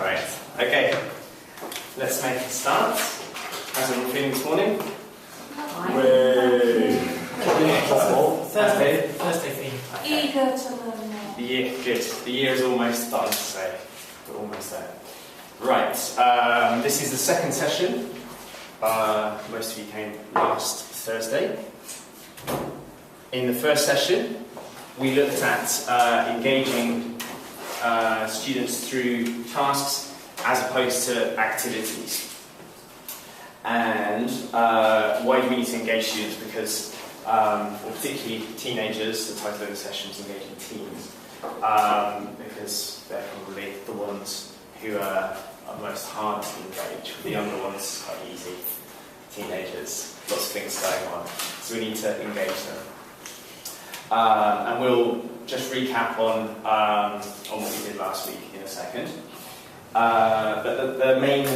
Right. Okay. Let's make a start. How's everyone feeling this morning? Thursday theme. Okay. Eager to learn more. Good. The year is almost starting to say. We're almost there. Right. This is the second session. Most of you came last Thursday. In the first session, we looked at engaging students through tasks as opposed to activities. And why do we need to engage students? Because, particularly teenagers, the title of the session is Engaging Teens, because they're probably the ones who are most hard to engage. The younger ones are easy. Teenagers, lots of things going on. So we need to engage them. And we'll just recap on what we did last week in a second. But the main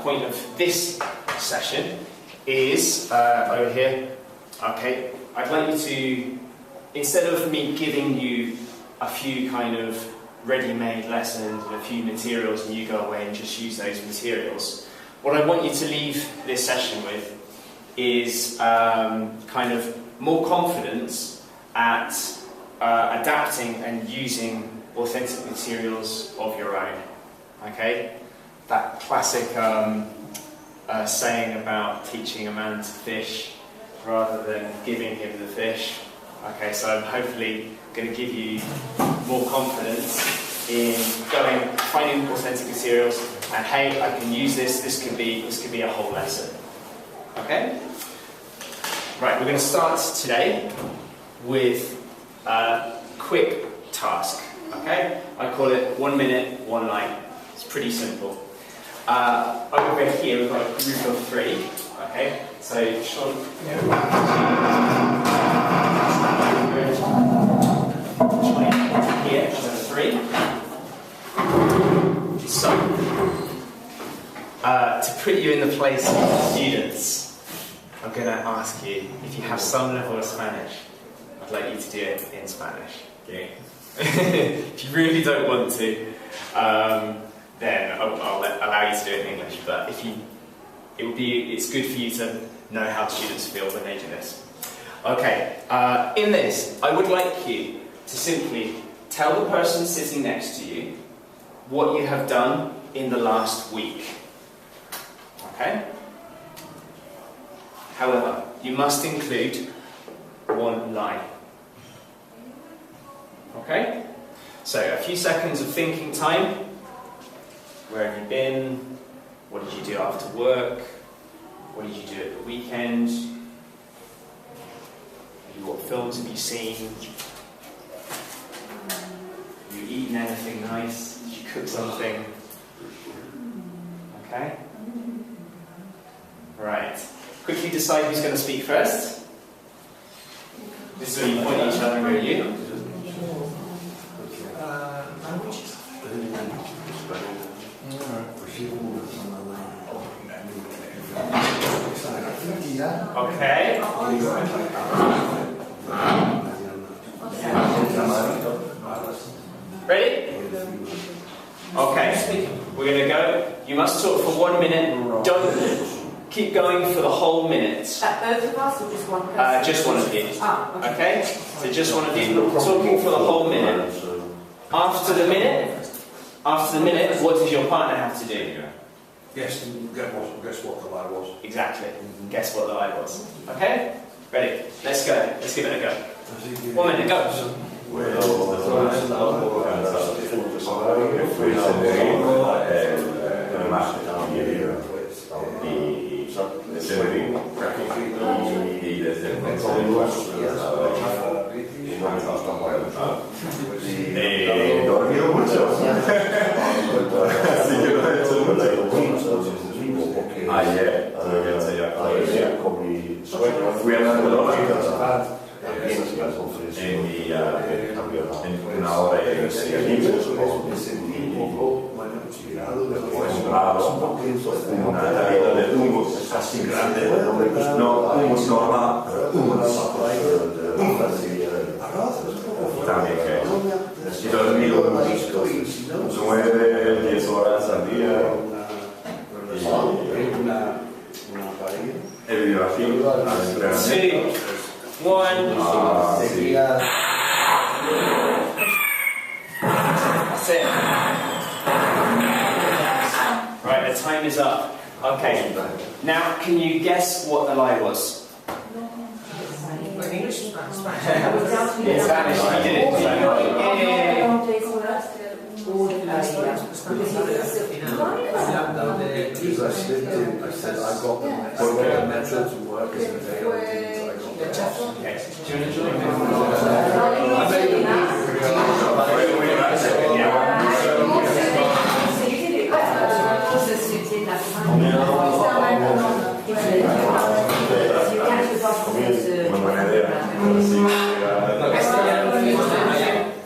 point of this session is over here. Okay, I'd like you to, instead of me giving you a few kind of ready-made lessons and a few materials and you go away and just use those materials, what I want you to leave this session with is kind of more confidence at adapting and using authentic materials of your own. Okay? That classic saying about teaching a man to fish rather than giving him the fish. Okay, so I'm hopefully going to give you more confidence in finding authentic materials, and hey, I can use this. This could be a whole lesson. Okay? Right, we're going to start today with a quick task. Okay? I call it 1 minute, 1 line. It's pretty simple. Over here we've got a group of 3. Okay? So Sean, here, so 3. So, to put you in the place of students, I'm going to ask you, if you have some level of Spanish, I'd like you to do it in Spanish. Okay? If you really don't want to, then I'll allow you to do it in English. But it's good for you to know how students feel when they do this. Okay. In this, I would like you to simply tell the person sitting next to you what you have done in the last week. Okay? However, you must include 1 line. Okay? So, a few seconds of thinking time. Where have you been? What did you do after work? What did you do at the weekend? What films have you seen? Have you eaten anything nice? Did you cook something? Okay? Right. Quickly decide who's going to speak first. This is where you point at each other and go, you. Languages. Okay. Ready? Okay. We're going to go. You must talk for 1 minute. Don't keep going for the whole minute. Both of us or just one person? Just one of you. Okay. Okay? So just one of you talking for the whole minute. After the minute, what does your partner have to do? Guess what the lie was. Exactly. Guess what the lie was. Okay? Ready? Let's go. Let's give it a go. 1 minute, go. Dormido mucho. Ayer con mi suegro fui a la Lógica en una hora y media libre. Una tabita de hummus así grande, no hummus normal, hummus también que Si dormí 9, 10 horas al día. He vivido aquí, al entrenamiento. 2, 1. Sí. That's it. Right, the time is up. Okay. Now, can you guess what the lie was? In English, Spanish. In Spanish, you did it. Because I slipped in, I said I got the metro to work as a day old, I got the Okay. Do you want to join me? Una buena idea.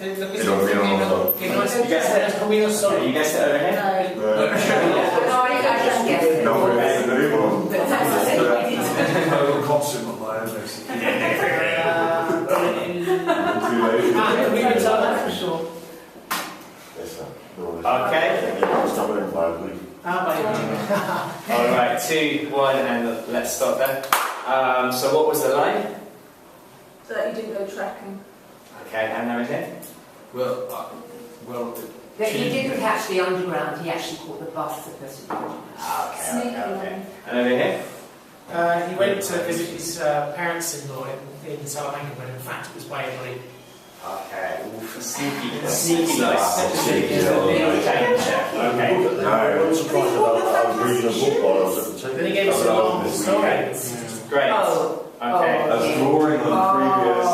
Sí, he dormido un montón. You guessed it over here? No, porque te digo. a little costume of my own, basically. Okay. Alright, 2, 1, and let's stop there. So what was the line? That you didn't go tracking. Okay, and over here? Well, But he didn't catch the underground, he actually caught the bus that goes to the underground. Okay. And over here? He went to visit his parents-in-law in Salamanca, but in fact it was Valladolid. Okay, oof, sneaky nice. Okay. No, I was surprised about that. I was reading a book while I was at the table. Then he gave us a long story. Great. Oh, Okay. I was drawing on previous.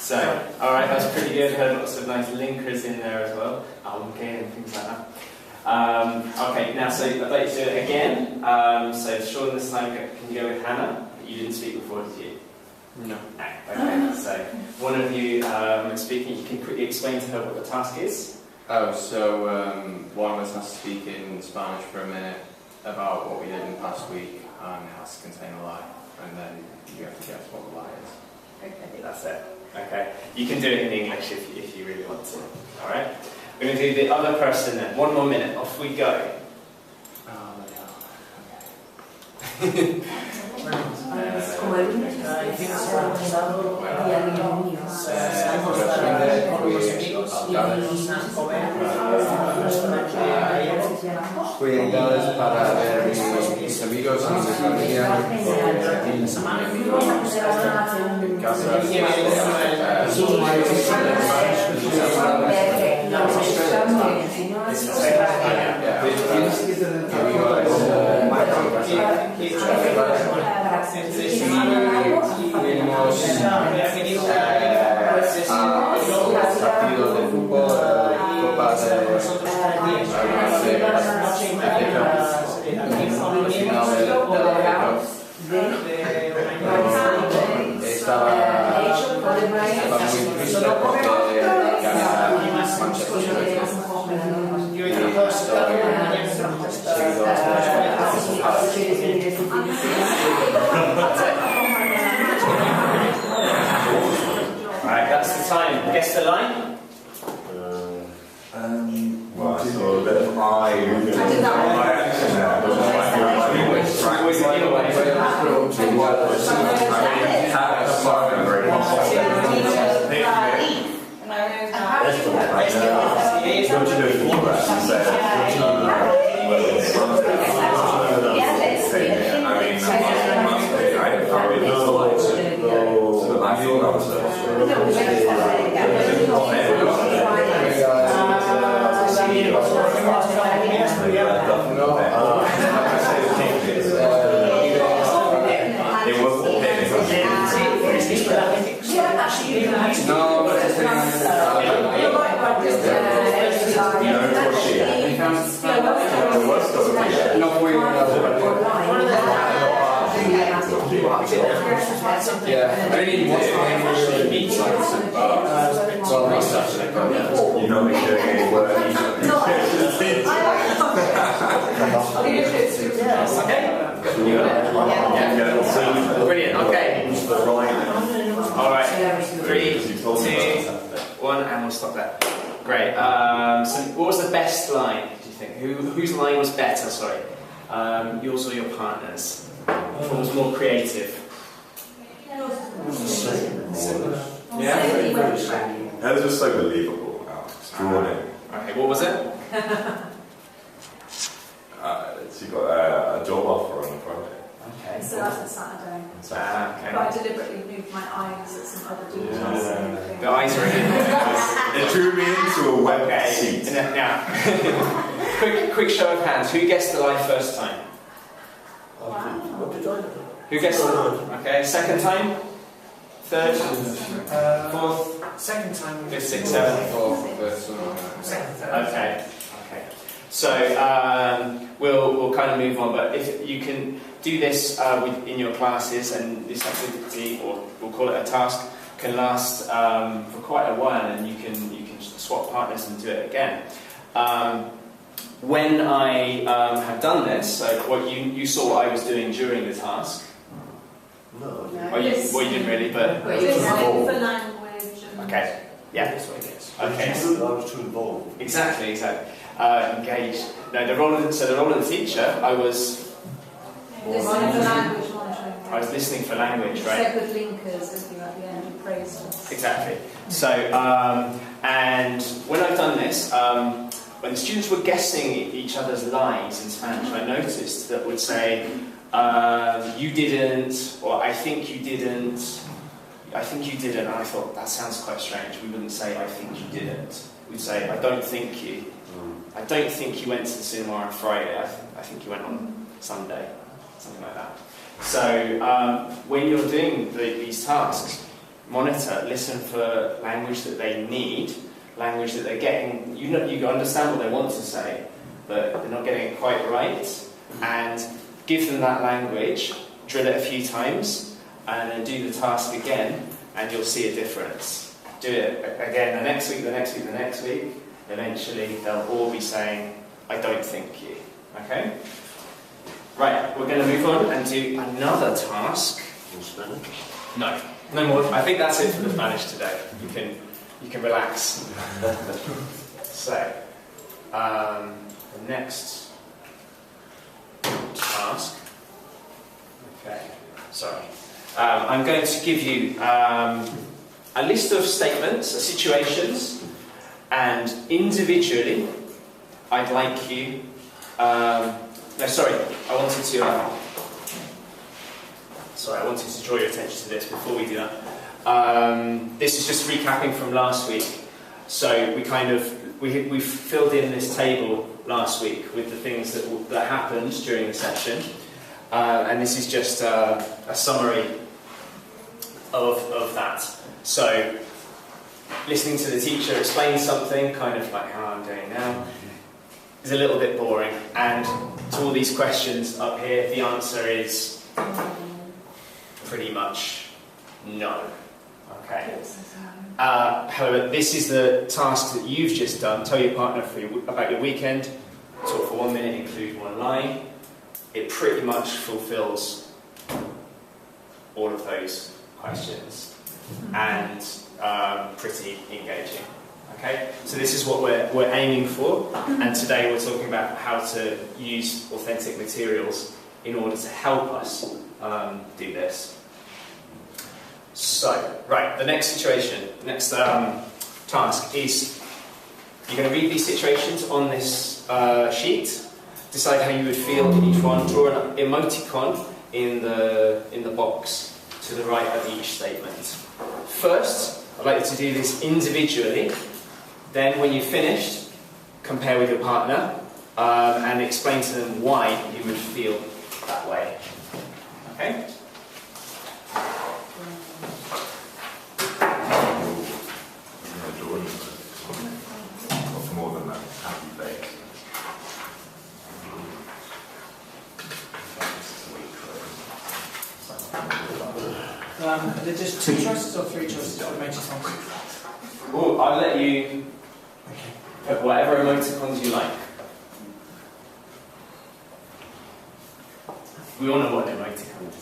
So, alright, that's pretty good. Heard lots of nice linkers in there as well. Okay, and things like that. Okay, now, so I'd like to do it again. So, Sean, this time, can you go with Hannah? You didn't speak before, did you? No. No. Okay, so one of you speaking, you can quickly explain to her what the task is. Oh, so one of us has to speak in Spanish for a minute about what we did in the past week, and it has to contain a lie, and then you have to guess what the lie is. Okay, that's it. Okay, you can do it in English if you really want to. All right, we're going to do the other person then. 1 more minute. Off we go. Oh, okay. como el lunes, El fin de es semana pasado, día de los niños. hemos estado con unos amigos y fuimos a comer a un restaurante gallego. Fui a Gales para ver mis amigos y mi familia En semana en casa. y Partidos de fútbol, copas estaba muy triste porque ganaba Manchester United. Alright, that's the time. Guess the line? Well, I saw a bit of eye action there. Always the other way. Don't you do feedback and say, I probably know, so I feel that it wasn't No, but it's no fui yeah, I didn't watch you know me doing any work. Brilliant, okay. Alright, 3, 2, one, and we'll stop there. Great. So what was the best line, do you think? Whose line was better, sorry? Yours or your partner's? What was more creative? Yeah? That was just so believable. Extraordinary. Okay, what was it? She got a job offer on a project. Okay. So that's a Saturday. Okay. But I deliberately moved my eyes at some other details. The eyes are in. It drew me into a web Okay. seat. Now, quick show of hands. Who guessed the lie first time? What did I do? Who guessed it? Okay, second time? Third? Fourth? Second time. Fifth, sixth, seventh? First one. Second, third. Okay. Okay. So we'll kind of move on, but if you can do this in your classes, and this activity, or we'll call it a task, can last for quite a while, and you can swap partners and do it again. When I have done this, so what you saw what I was doing during the task. No. Well, you didn't really, but Listening for language and... okay. Yeah. That's what it gets. Okay. I was too involved. Exactly. Engaged. No, the role of the teacher, I was Listening for language monitoring. I was listening for language, You right? said with linkers, didn't you, at the end, you praised us. Exactly. So, and when I've done this, when the students were guessing each other's lies in Spanish, I noticed that would say, you didn't, or I think you didn't, and I thought, that sounds quite strange. We wouldn't say, I think you didn't. We'd say, I don't think you. I don't think you went to the cinema on Friday. I think you went on Sunday. Something like that. So, when you're doing these tasks, monitor, listen for language that they need, language that they're getting. You understand what they want to say, but they're not getting it quite right, and give them that language, drill it a few times, and then do the task again, and you'll see a difference. Do it again the next week, the next week, the next week. Eventually, they'll all be saying, I don't think you. Okay? Right, we're going to move on and do another task. In Spanish? No more. I think that's it for the Spanish today. You can relax. So, the next task. Okay, sorry. I'm going to give you a list of statements, situations, and individually, I'd like you. I wanted to draw your attention to this before we do that. This is just recapping from last week. So we filled in this table last week with the things that happened during the session, and this is just a summary of that. So listening to the teacher explain something, kind of like how I'm doing now, is a little bit boring, and to all these questions up here, the answer is pretty much no. Okay. However, this is the task that you've just done. Tell your partner about your weekend, talk for 1 minute, include one line. It pretty much fulfills all of those questions, and pretty engaging. Okay, so this is what we're aiming for, and today we're talking about how to use authentic materials in order to help us do this. So, right, the next task is you're going to read these situations on this sheet, decide how you would feel in each one, draw an emoticon in the box to the right of each statement. First, I'd like you to do this individually. Then, when you've finished, compare with your partner and explain to them why you would feel that way. Okay? What's more than that? Happy face. Are there just 2 choices or 3 choices of emoticons? Well, I'll let you put whatever emoticons you like. We all know what an emoticon is.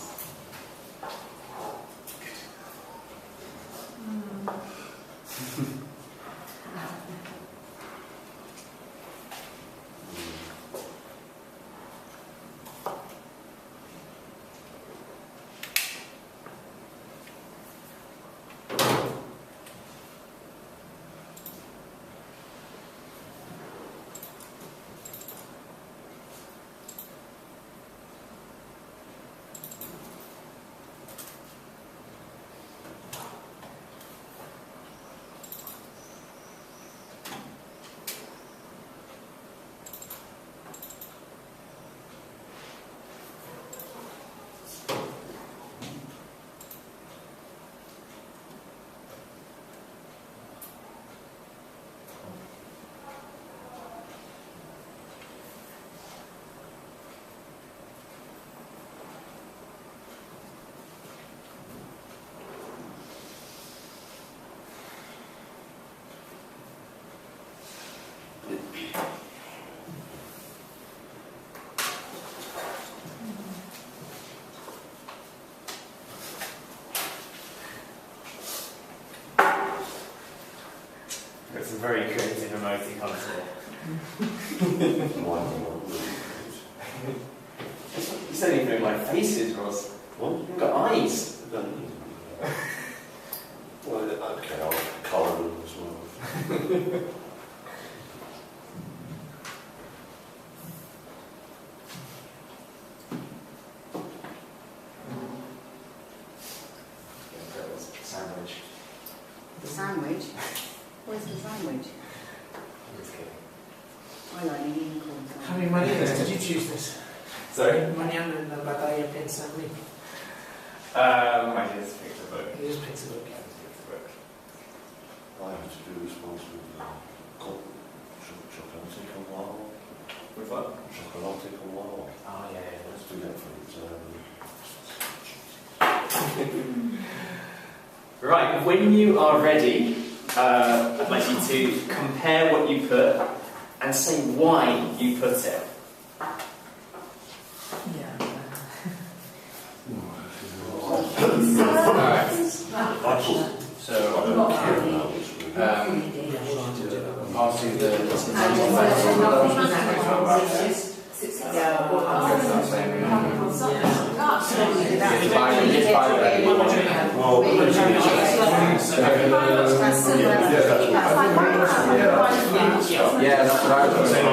It's a very creative emoticon here. You said even in my faces, Ross. What? You've got eyes. Well, okay, I'll colour them as well. Sandwich. The sandwich? Where's the sandwich? I like the unicorn How sandwich. many mañanas did you choose this? Sorry? Mañana en la batalla pensando. I just picked a book. You just picked a book. I have to do this once with chocolate and wow. With what? Chocolate and wow. Oh, yeah. Let's do that for Right, when you are ready, I'd like you to compare what you put and say why you put it. So, I'll do the Yeah, that's what I was saying.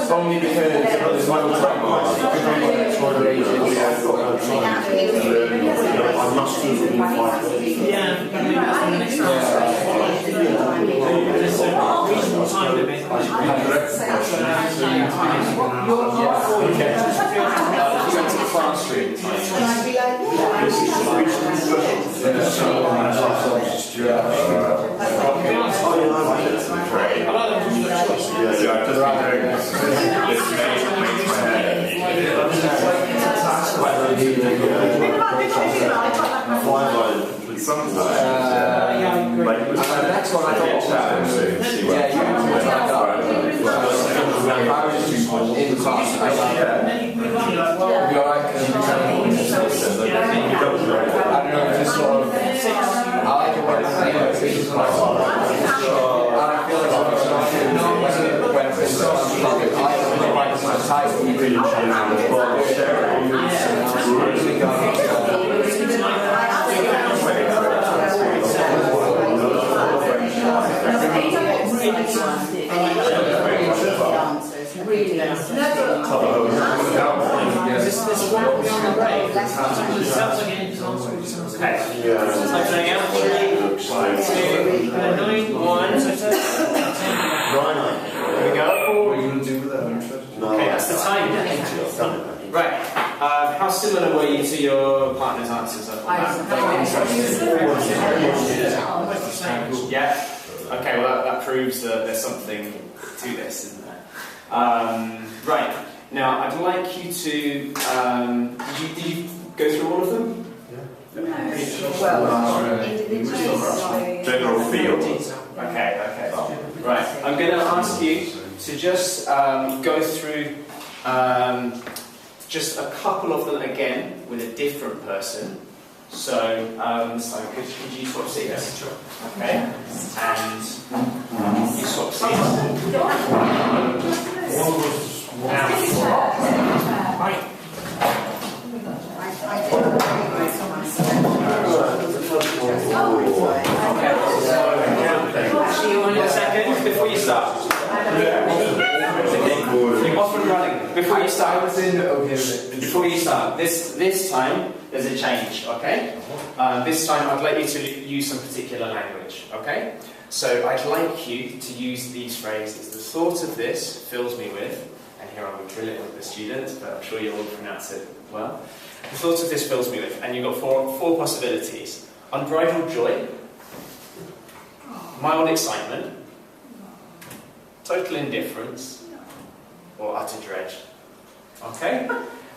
Only because there's one I must do it. Reasonable time limit. The next one I thought in class, I don't know, just sort of, I like it when it's like, and I feel like when it's I like my title, really Here we go. What are you going to do with that? Okay, that's the time. Right. How similar were you to your partner's answers? Yeah. Okay. Well, that proves that there's something to this, isn't there? Right. Now, I'd like you to. Did you go through all of them? General feel. Okay. Right. I'm going to ask you to just go through just a couple of them again with a different person. So, could you swap seats? Okay. And you swap seats. Right. 1 second before you start. You're off and running. Before you start. Before you start. This time there's a change, okay? This time I'd like you to use some particular language, okay? So I'd like you to use these phrases. The thought of this fills me with, and here I will drill it with the students, but I'm sure you'll all pronounce it well. The thought of this fills me with, and you've got four possibilities. Unbridled joy, mild excitement, total indifference, or utter dread. Okay?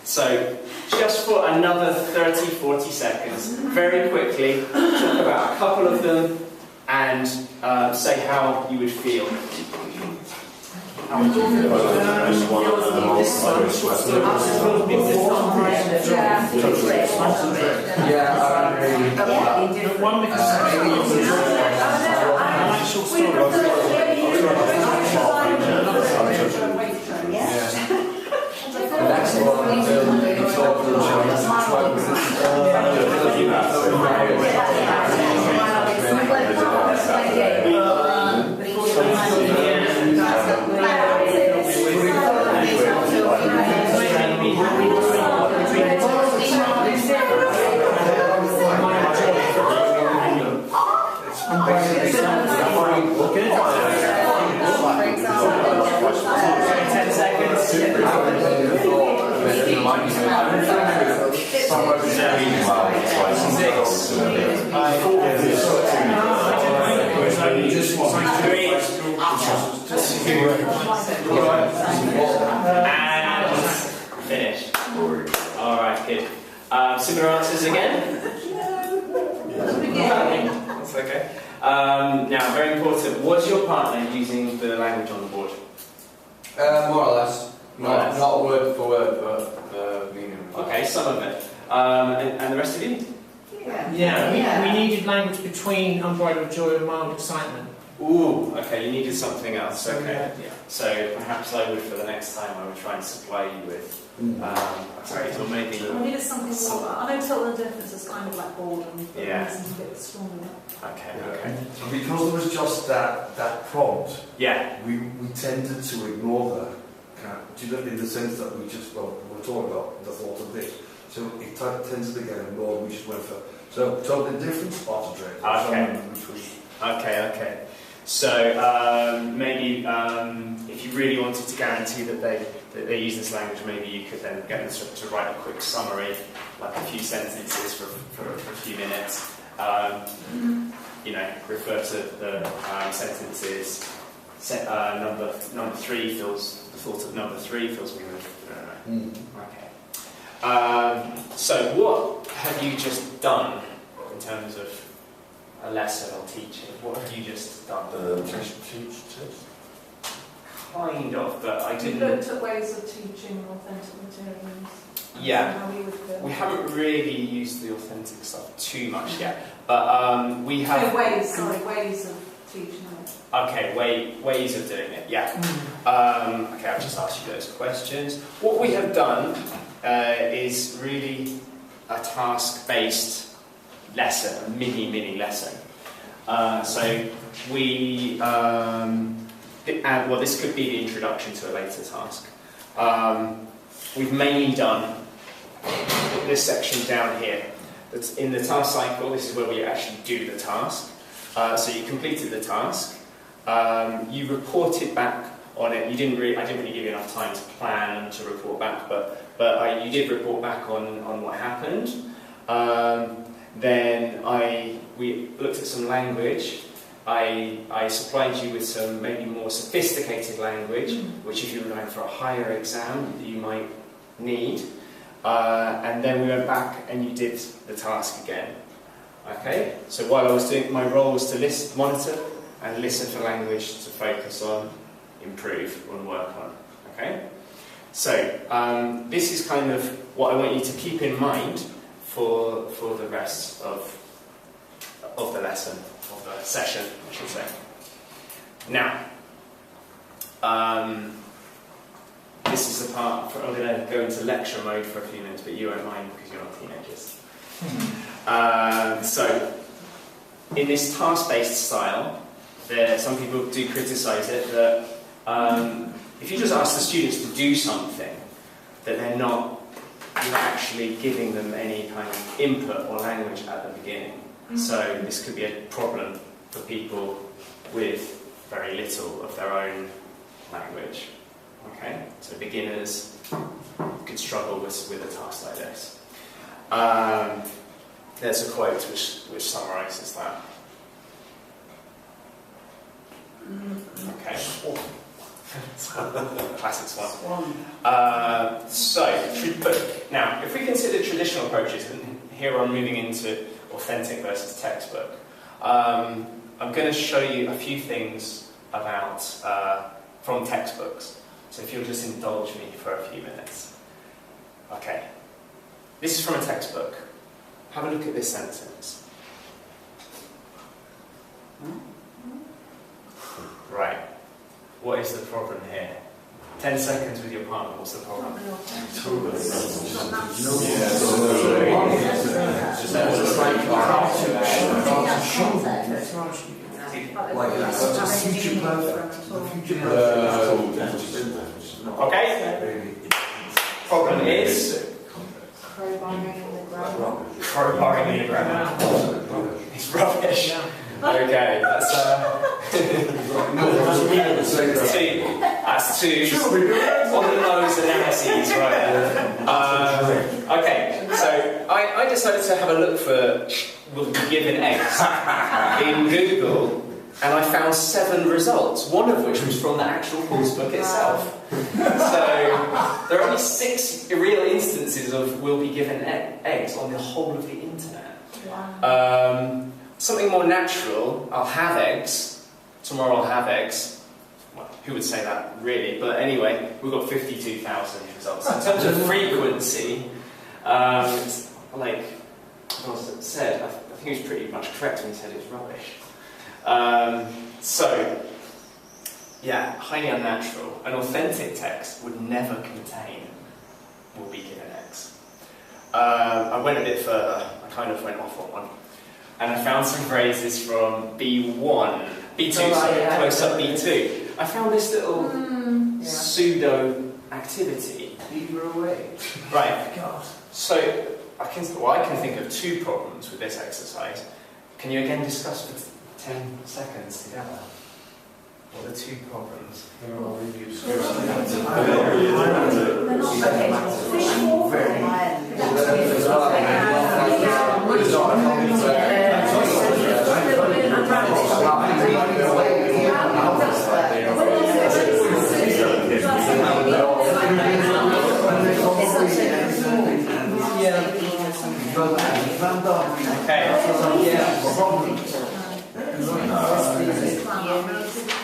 So, just for another 30-40 seconds, very quickly, talk about a couple of them and say how you would feel. How would you feel? That's the one it's all And finish. Alright, good. Similar answers again? That's okay. Now, very important, was your partner using the language on the board? More or less. More or less. Not word for word, but the meaning. Okay, some of it. And the rest of you? Yeah, we needed language between unbridled joy and mild excitement. Ooh, okay, you needed something else, okay. Yeah. So perhaps I would, for the next time, I would try and supply you with sorry, or maybe... I needed something more. I know total indifference is kind of like boredom, but Yeah. it's a bit stronger. Okay, Yeah. okay. And because there was just that prompt, Yeah. we tended to ignore that. Do you know, in the sense that we just, we're talking about the thought of this. So it tends to get ignored, we just went for, so total indifference, utter dread. Okay. Okay. So maybe if you really wanted to guarantee that they use this language, maybe you could then get them to write a quick summary, like a few sentences for a few minutes. You know, refer to the sentences. Number 3 feels, the thought of number 3 fills me with. Okay. So what have you just done in terms of a lesson or teaching? What have you just done? Teach. Kind of, but I We didn't. looked at ways of teaching authentic materials. Yeah. How we would feel. We haven't really used the authentic stuff too much yet, but we have. Ways of teaching it. Okay, ways of doing it. Yeah. Okay, I'll just ask you those questions. What we have done is really a task-based lesson, a mini lesson. So we, well, this could be the introduction to a later task. We've mainly done this section down here. That's in the task cycle. This is where we actually do the task. So you completed the task. You reported back on it. I didn't really give you enough time to plan and to report back, but you did report back on what happened. Then we looked at some language. I supplied you with some maybe more sophisticated language, which if you were going for a higher exam, you might need. And then we went back and you did the task again. Okay? So while I was doing, my role was to monitor and listen for language to focus on, improve, and work on. Okay? So this is kind of what I want you to keep in mind for the rest of the lesson, of the session, I should say. Now, this is the part, I'm going to go into lecture mode for a few minutes, but you won't mind because you're not teenagers. So, in this task-based style, some people do criticise it that if you just ask the students to do something, that you're not actually giving them any kind of input or language at the beginning. So this could be a problem for people with very little of their own language. Okay, so beginners could struggle with a task like this. There's a quote which summarises that. Okay. Classic one. Now, if we consider traditional approaches, and here I'm moving into authentic versus textbook, I'm going to show you a few things about from textbooks. So if you'll just indulge me for a few minutes. Okay. This is from a textbook. Have a look at this sentence. Right. What is the problem here? 10 seconds with your partner, what's the problem? Future perfect. Okay. Problem is crowbarring in the grammar. It's rubbish. Okay, that's two on the nose analyses right there. Okay, so I decided to have a look for will be given eggs in Google, and I found 7 results, one of which was from the actual course book itself. So there are only 6 real instances of will be given eggs on the whole of the internet. Wow. Something more natural, I'll have eggs, tomorrow I'll have eggs. Well, who would say that, really? But anyway, we've got 52,000 results. In terms of frequency, like Ross said, I think he was pretty much correct when he said it's rubbish. So, yeah, highly unnatural. An authentic text would never contain will be given eggs. I went a bit further, I kind of went off on one. And I found some phrases from B2, sorry, close up B2. I found this little pseudo activity. Right. So I can think of 2 problems with this exercise. Can you again discuss for 10 seconds together? What are the 2 problems?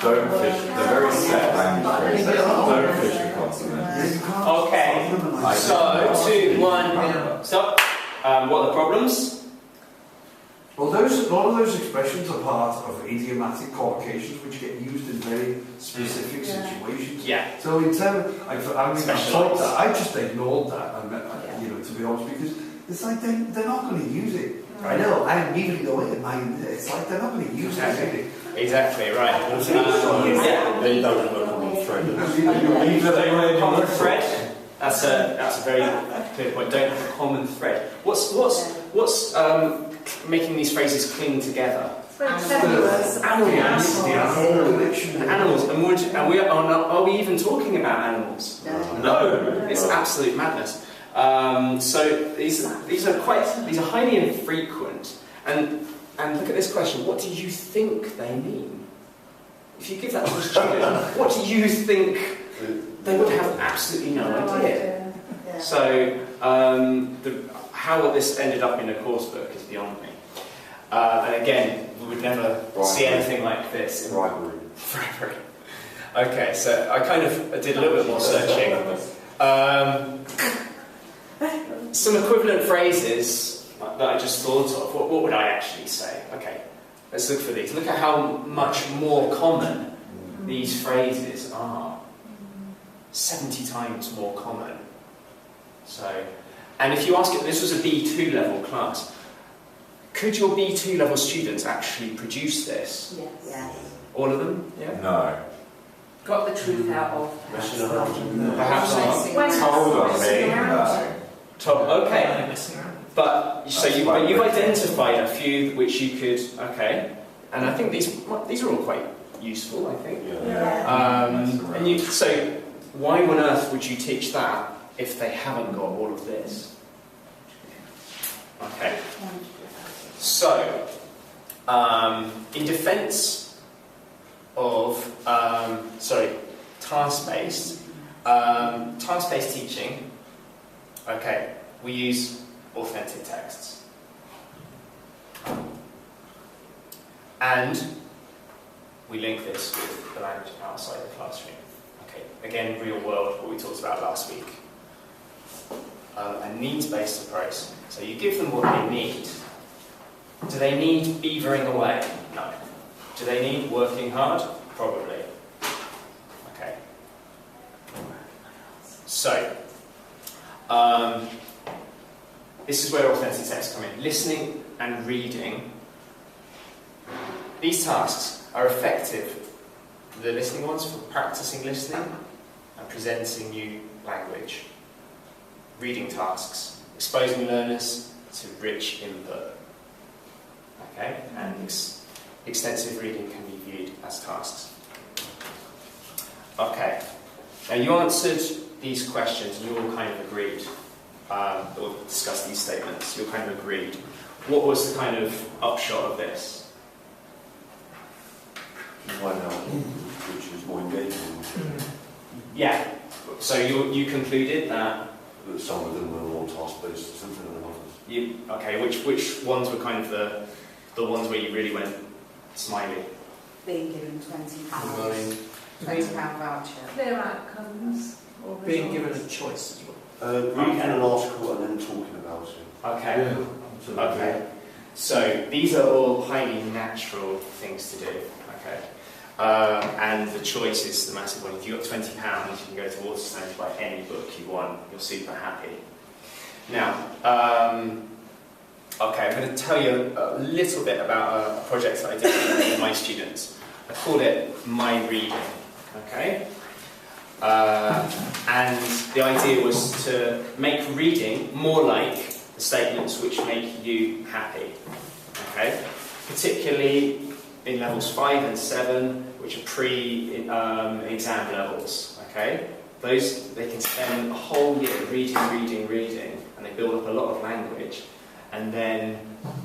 Don't fish. They're very set language phrases. Don't fish for consonants. Okay. So 2, 1, stop. What are the problems? Well, a lot of those expressions are part of idiomatic collocations which get used in very specific situations. Yeah. So in terms, I just ignored that, to be honest, because it's like they're not going to use it. I know, I immediately go in mind. It's like they're not going to use it. Exactly, right. Yeah. They don't have a common thread. Common thread. That's a very clear point. Don't have a common thread. What's making these phrases cling together? Animals. And are we even talking about animals? No. It's absolute madness. So these are highly infrequent. And look at this question. What do you think they mean? If you give that to a student, what do you think? They would have absolutely no idea. Yeah. So how this ended up in a course book is beyond me. And again, we would never see anything like this. Bribery. Okay, so I kind of did a little bit more searching. Some equivalent phrases that I just thought of. What would I actually say? Okay, let's look for these. Look at how much more common these phrases are. 70 times more common. So, and if you ask it, this was a B2 level class. Could your B2 level students actually produce this? Yes. All of them? Yeah. No. Got the truth out of Messing around. Perhaps not. Told on me. No. Top. Okay. But so you've identified a few which you could. Okay. And I think these are all quite useful. I think. Yeah. So why on earth would you teach that if they haven't got all of this? Okay. So, in defence of task-based teaching, okay, we use authentic texts, and we link this with the language outside the classroom. Okay, again, real world, what we talked about last week. A needs-based approach. So you give them what they need. Do they need beavering away? No. Do they need working hard? Probably. Okay. So, this is where authentic texts come in. Listening and reading. These tasks are effective. The listening ones for practicing listening and presenting new language. Reading tasks, exposing learners to rich input. Okay, and extensive reading can be viewed as tasks. Okay, now you answered these questions and you all kind of agreed, or discussed these statements, you all kind of agreed. What was the kind of upshot of this? Find out which is more engaging. Yeah, so you concluded that Some of them were more task-based, something than others. Okay, which ones were kind of the ones where you really went smiley? Being given £20. Well, £20 voucher. Clear outcomes. Or Being given results. a choice as well. Reading an article and then talking about it. Okay. Yeah, absolutely. Okay. So these are all highly natural things to do. Okay. And the choice is the massive one. If you've got £20, you can go to Waterstones to buy any book you want. You're super happy. Now, okay, I'm going to tell you a little bit about a project that I did with my students. I called it My Reading. Okay. And the idea was to make reading more like the statements which make you happy. Okay. Particularly in levels 5 and 7, which are pre-exam levels, okay? Those, they can spend a whole year reading, and they build up a lot of language, and then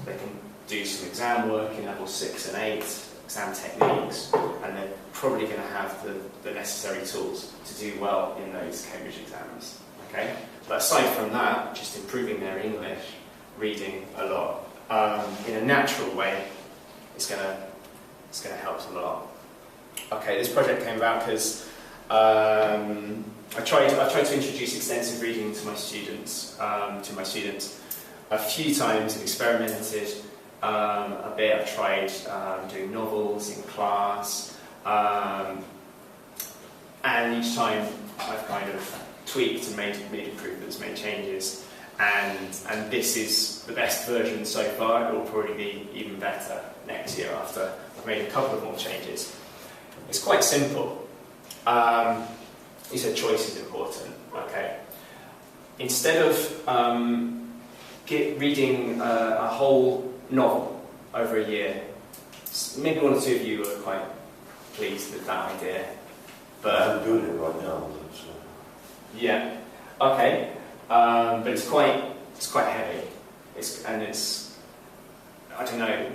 they can do some exam work in levels 6 and 8, exam techniques, and they're probably going to have the necessary tools to do well in those Cambridge exams, okay? But aside from that, just improving their English, reading a lot, in a natural way, it's going to help them a lot. Okay, this project came about because I tried to introduce extensive reading to my students. A few times, and experimented a bit. I tried doing novels in class, and each time I've kind of tweaked and made improvements, made changes. And this is the best version so far. It will probably be even better next year after I've made a couple of more changes. It's quite simple. You said choice is important. Okay. Instead of reading a whole novel over a year, maybe one or two of you are quite pleased with that idea. But I'm doing it right now. yeah. Okay. But it's quite heavy. I don't know.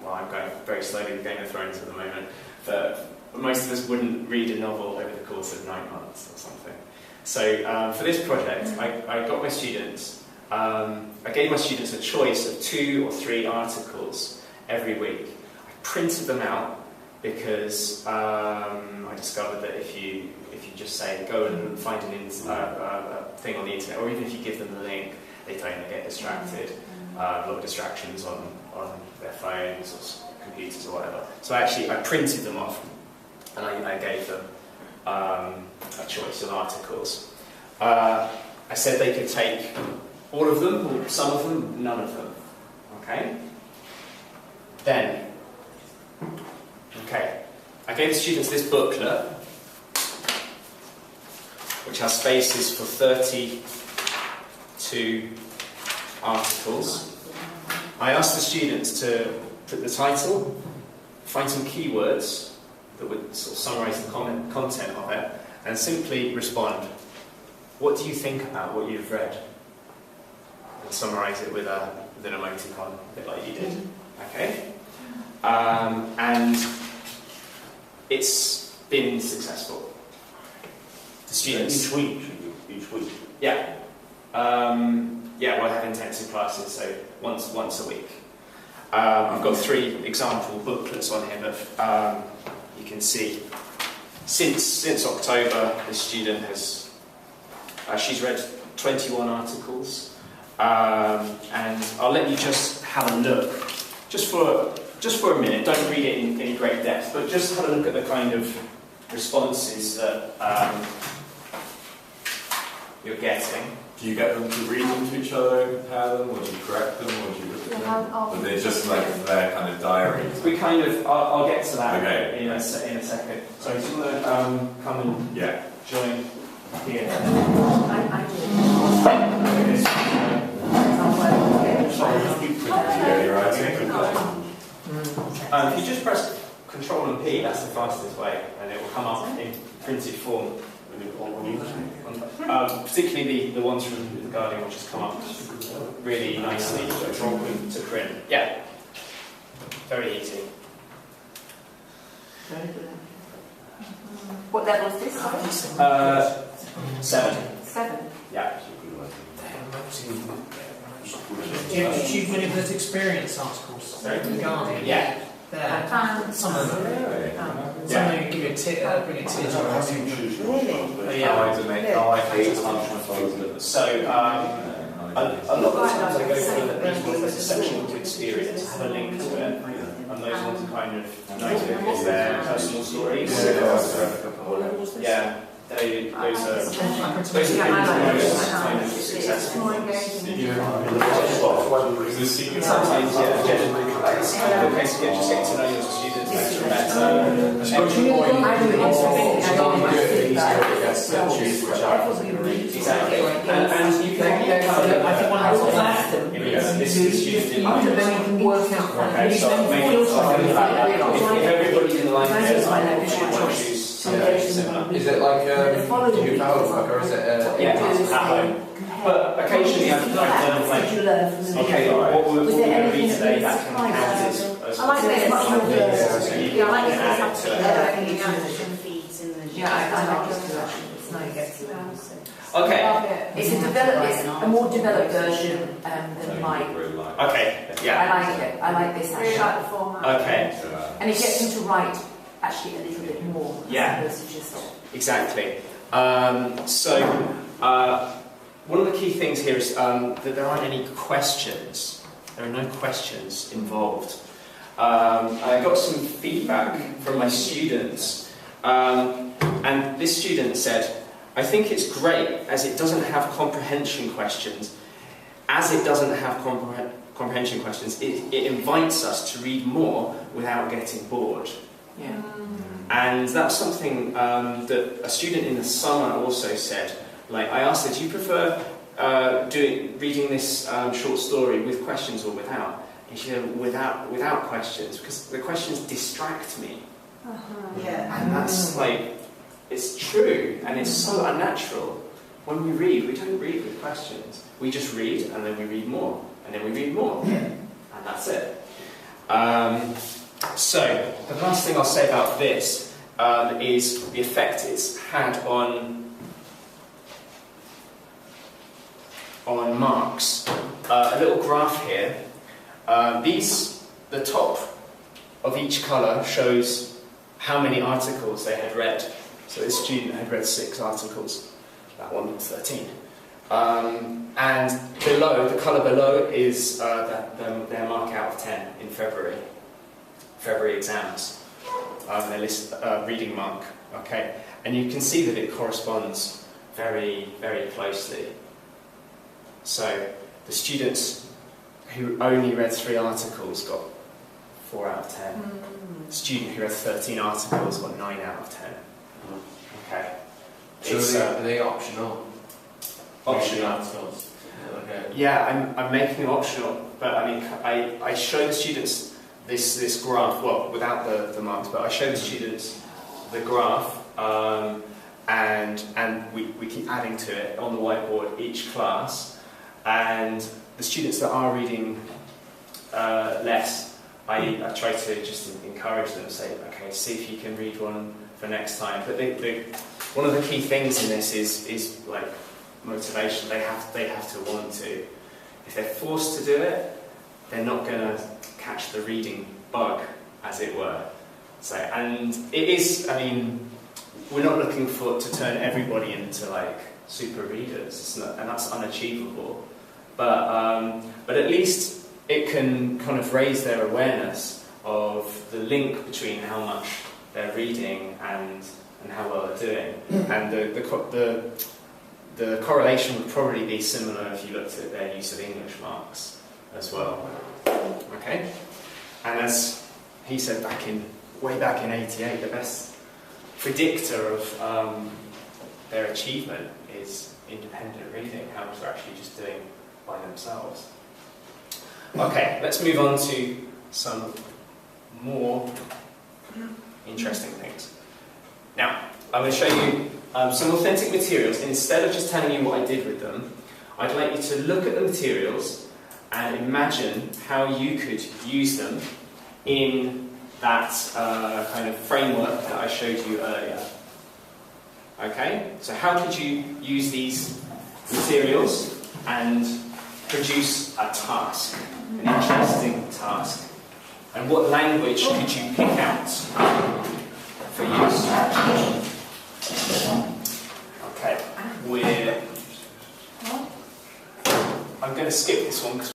I'm going very slowly with Game of Thrones at the moment, but most of us wouldn't read a novel over the course of 9 months or something. So for this project, I got my students. I gave my students a choice of 2 or 3 articles every week. I printed them out because I discovered that if you just say go and find a thing on the internet, or even if you give them the link, they get distracted. A lot of distractions on their phones or computers or whatever. So I printed them off, and I gave them a choice of articles. I said they could take all of them, or some of them, none of them. Okay? Then, okay, I gave the students this booklet, which has spaces for 32 articles. I asked the students to put the title, find some keywords that would sort of summarise the content of it, and simply respond. What do you think about what you've read? And summarise it with an emoticon, a bit like you did. Okay? And it's been successful. The students... Each week? Yeah. We'll have intensive classes, so once a week. I've got 3 example booklets on here that you can see. Since October, the student has she's read 21 articles, and I'll let you just have a look, just for a minute. Don't read it in any great depth, but just have a look at the kind of responses that you're getting. Do you get them to read them to each other and compare them, or do you correct them, or do you look at them? Or they're just like their kind of diary? We kind of, I'll get to that Okay. in a second. So do you want to come and join here? I do. If you just press Control and P, that's the fastest way, and it will come up in printed form. Particularly the ones from The Guardian, which has come up really nicely to print. Yeah, very easy. What level is this? 7. 7. Yeah. Achieve many of those experience articles. Sorry? The Guardian. Yeah. There. Some of them. Some of them give you bring a tear to your eyes. Really? So, a lot of the times I go through that these ones, there's a section to experience, have a link to it, and those ones are kind of nice because they're personal stories. Yeah, those are the most kind of successful ones. Sometimes, it's kind of a case of just getting to know your students better. Exactly. And you can I think one of those last them. This is student in Then you can work out. Okay, so maybe if everybody in the line here choose something similar. Is it like do you have homework, or is it Yeah, at home. But occasionally I've learned like, okay, what we're going to read today, that can count as I like this much more. Yeah, I like this. Yeah, I like this too, actually. It's nice to get to that. Okay. It's a more developed version than mine. Okay. Yeah. I like it. I like this Really actually. like the format. Okay. And it gets them to write actually a little bit more. Yeah. As opposed to just... Exactly. One of the key things here is that there aren't any questions. There are no questions involved. I got some feedback from my students, and this student said, I think it's great as it doesn't have comprehension questions. As it doesn't have comprehension questions, it invites us to read more without getting bored. Yeah. And that's something that a student in the summer also said. Like, I asked her, do you prefer reading this short story with questions or without? And she said, without questions, because the questions distract me. Yeah. And that's like, it's true, and it's so unnatural. When we read, we don't read with questions. We just read, and then we read more, and then we read more, and that's it. So, the last thing I'll say about this is the effect it's had on marks. A little graph here. The top of each colour shows how many articles they had read. So this student had read 6 articles, that one 13. And below, the colour below is their mark out of 10 in February exams. Their list reading mark. Okay, and you can see that it corresponds very, very closely. So the students who only read 3 articles got 4 out of 10. student who read 13 articles got 9 out of 10. Okay. So It's, are they optional? optional. Articles. Okay. Yeah, I'm making them optional, but I mean, I show the students this graph, well, without the marks, but I show the students the graph, and we keep adding to it on the whiteboard each class, and the students that are reading less, I try to just encourage them, say, okay, see if you can read one for next time. But one of the key things in this is like motivation. They have to want to. If they're forced to do it, they're not going to catch the reading bug, as it were. So, and it is, I mean, we're not looking to turn everybody into like super readers. It's not, and that's unachievable. But at least it can kind of raise their awareness of the link between how much they're reading and how well they're doing. And the correlation would probably be similar if you looked at their use of English marks as well. Okay? And as he said way back in '88, the best predictor of their achievement is independent reading, how much they're actually just doing by themselves. Okay, let's move on to some more interesting things. Now, I'm going to show you some authentic materials, and instead of just telling you what I did with them, I'd like you to look at the materials and imagine how you could use them in that kind of framework that I showed you earlier. Okay, so how could you use these materials and produce a task, an interesting task? And what language could you pick out for use? Okay, I'm going to skip this one because